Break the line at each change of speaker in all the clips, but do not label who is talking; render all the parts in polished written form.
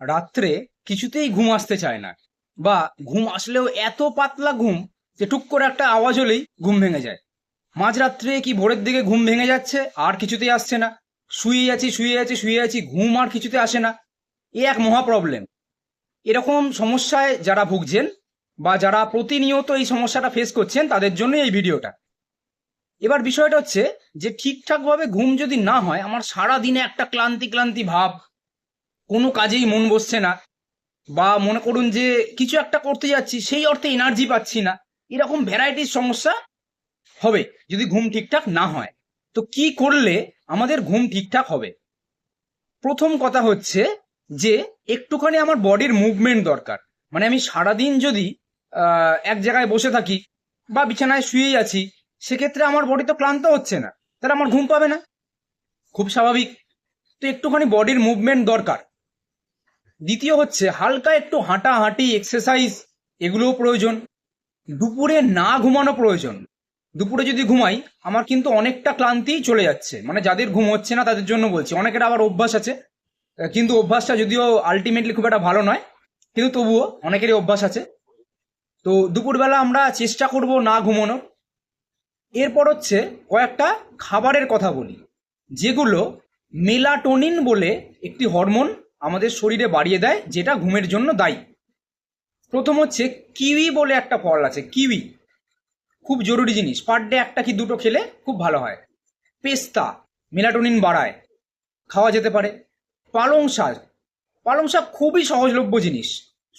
রাত্রে কিছুতেই ঘুম আসতে চায় না, বা ঘুম আসলেও এত পাতলা ঘুম যে টুক করে একটা আওয়াজ হলেই ঘুম ভেঙে যায়। মাঝরাত্রে কি ভোরের দিকে ঘুম ভেঙে যাচ্ছে, আর কিছুতেই আসছে না। শুয়ে আছি, ঘুম আর কিছুতে আসে না। এ এক মহা প্রবলেম। এরকম সমস্যায় যারা ভুগছেন বা যারা প্রতিনিয়ত এই সমস্যাটা ফেস করছেন, তাদের জন্য এই ভিডিওটা। এবার বিষয়টা হচ্ছে যে ঠিকঠাকভাবে ঘুম যদি না হয়, আমার সারা দিনে একটা ক্লান্তি ক্লান্তি ভাব, কোনো কাজেই মন বসছে না, বা মনে করুন যে কিছু একটা করতে যাচ্ছি সেই অর্থে এনার্জি পাচ্ছি না, এরকম ভ্যারাইটির সমস্যা হবে যদি ঘুম ঠিকঠাক না হয়। তো কি করলে আমাদের ঘুম ঠিকঠাক হবে? প্রথম কথা হচ্ছে যে একটুখানি আমার বডির মুভমেন্ট দরকার। মানে আমি সারাদিন যদি এক জায়গায় বসে থাকি বা বিছানায় শুয়েই আছি, সেক্ষেত্রে আমার বডি তো ক্লান্ত হচ্ছে না, তাহলে আমার ঘুম পাবে না, খুব স্বাভাবিক। তো একটুখানি বডির মুভমেন্ট দরকার। দ্বিতীয় হচ্ছে হালকা একটু হাঁটাহাঁটি, এক্সারসাইজ, এগুলোও প্রয়োজন। দুপুরে না ঘুমানো প্রয়োজন। দুপুরে যদি ঘুমাই, আমার কিন্তু অনেকটা ক্লান্তি চলে যাচ্ছে। মানে যাদের ঘুম হচ্ছে না তাদের জন্য বলছি, অনেকের আবার অভ্যাস আছে, কিন্তু অভ্যাসটা যদিও আলটিমেটলি খুব একটা ভালো নয়, কিন্তু তবুও অনেকেরই অভ্যাস আছে। তো দুপুরবেলা আমরা চেষ্টা করব না ঘুমানোর। এরপর হচ্ছে কয়েকটা খাবারের কথা বলি, যেগুলো মেলাটোনিন বলে একটি হরমোন আমাদের শরীরে বাড়িয়ে দেয়, যেটা ঘুমের জন্য দায়ী। প্রথম হচ্ছে কিউই বলে একটা ফল আছে, কিউই খুব জরুরি জিনিস, পার ডে একটা কি দুটো খেলে খুব ভালো হয়। পেস্তা মেলাটোনিন বাড়ায়, খাওয়া যেতে পারে। পালং শাক, পালং শাক খুবই সহজলভ্য জিনিস,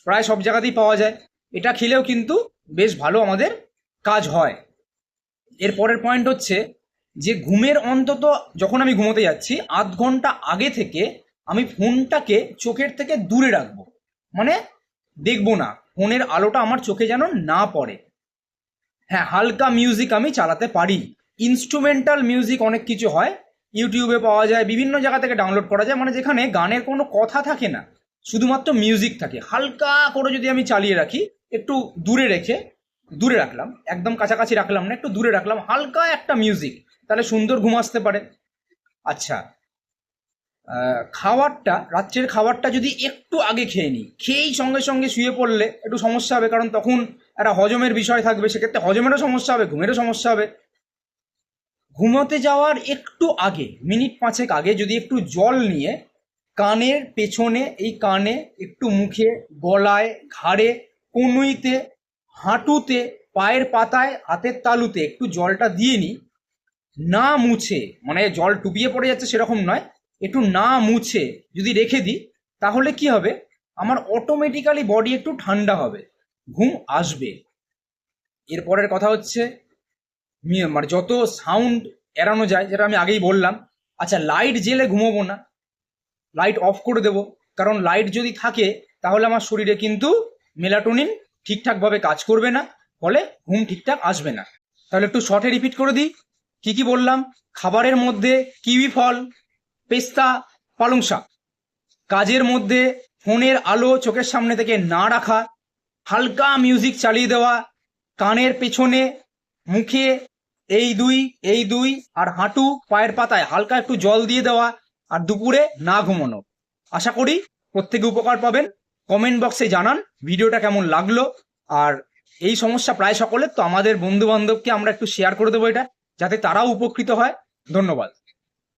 প্রায় সব জায়গাতেই পাওয়া যায়। এটা খেলেও কিন্তু বেশ ভালো আমাদের কাজ হয়। এর পরের পয়েন্ট হচ্ছে যে ঘুমের অন্তত যখন আমি ঘুমোতে যাচ্ছি আধ ঘন্টা আগে থেকে আমি ফোনটাকে চোখের থেকে দূরে রাখবো। মানে দেখবো না, ফোনের আলোটা আমার চোখে যেন না পড়ে। হ্যাঁ, হালকা মিউজিক আমি চালাতে পারি। ইনস্ট্রুমেন্টাল মিউজিক অনেক কিছু হয়, ইউটিউবে পাওয়া যায়, বিভিন্ন জায়গা থেকে ডাউনলোড করা যায়, মানে যেখানে গানের কোনো কথা থাকে না, শুধুমাত্র মিউজিক থাকে। হালকা করে যদি আমি চালিয়ে রাখি, একটু দূরে রেখে, দূরে রাখলাম, একদম কাছাকাছি রাখলাম না, একটু দূরে রাখলাম, হালকা একটা মিউজিক, তাহলে সুন্দর ঘুম আসতে পারে। আচ্ছা, খাবারটা, রাত্রের খাবারটা যদি একটু আগে খেয়ে নিই, খেয়েই সঙ্গে সঙ্গে শুয়ে পড়লে একটু সমস্যা হবে, কারণ তখন একটা হজমের বিষয় থাকবে, সেক্ষেত্রে হজমেরও সমস্যা হবে, ঘুমেরও সমস্যা হবে। ঘুমোতে যাওয়ার একটু আগে, মিনিট পাঁচেক আগে যদি একটু জল নিয়ে কানের পেছনে, এই কানে, একটু মুখে, গলায়, ঘাড়ে, কনুইতে, হাঁটুতে, পায়ের পাতায়, হাতের তালুতে একটু জলটা দিয়ে নিই, না মুছে, মানে জল টুপিয়ে পড়ে যাচ্ছে সেরকম নয়, একটু না মুছে যদি রেখে দিই, তাহলে কি হবে, আমার অটোমেটিক্যালি বডি একটু ঠান্ডা হবে, ঘুম আসবে। এরপরের কথা হচ্ছে মানে যত সাউন্ড এড়ানো যায়, যেটা আমি আগেই বললাম। আচ্ছা, লাইট জেলে ঘুমোবো না, লাইট অফ করে দেবো, কারণ লাইট যদি থাকে তাহলে আমার শরীরে কিন্তু মেলাটোনিন ঠিকঠাকভাবে কাজ করবে না, ফলে ঘুম ঠিকঠাক আসবে না। তাহলে একটু শর্টে রিপিট করে দিই, কি কি বললাম। খাবারের মধ্যে কিউই ফল, পেস্তা, পালং শাক। কাজের মধ্যে ফোনের আলো চোখের সামনে থেকে না রাখা, হালকা মিউজিক চালিয়ে দেওয়া, কানের পেছনে, মুখে, এই দুই আর হাঁটু, পায়ের পাতায় হালকা একটু জল দিয়ে দেওয়া, আর দুপুরে না ঘুমানো। আশা করি প্রত্যেকে উপকার পাবেন। কমেন্ট বক্সে জানান ভিডিওটা কেমন লাগলো। আর এই সমস্যা প্রায় সকলের, তো আমাদের বন্ধু বান্ধবকে আমরা একটু শেয়ার করে দেবো এটা, যাতে তারাও উপকৃত হয়। ধন্যবাদ।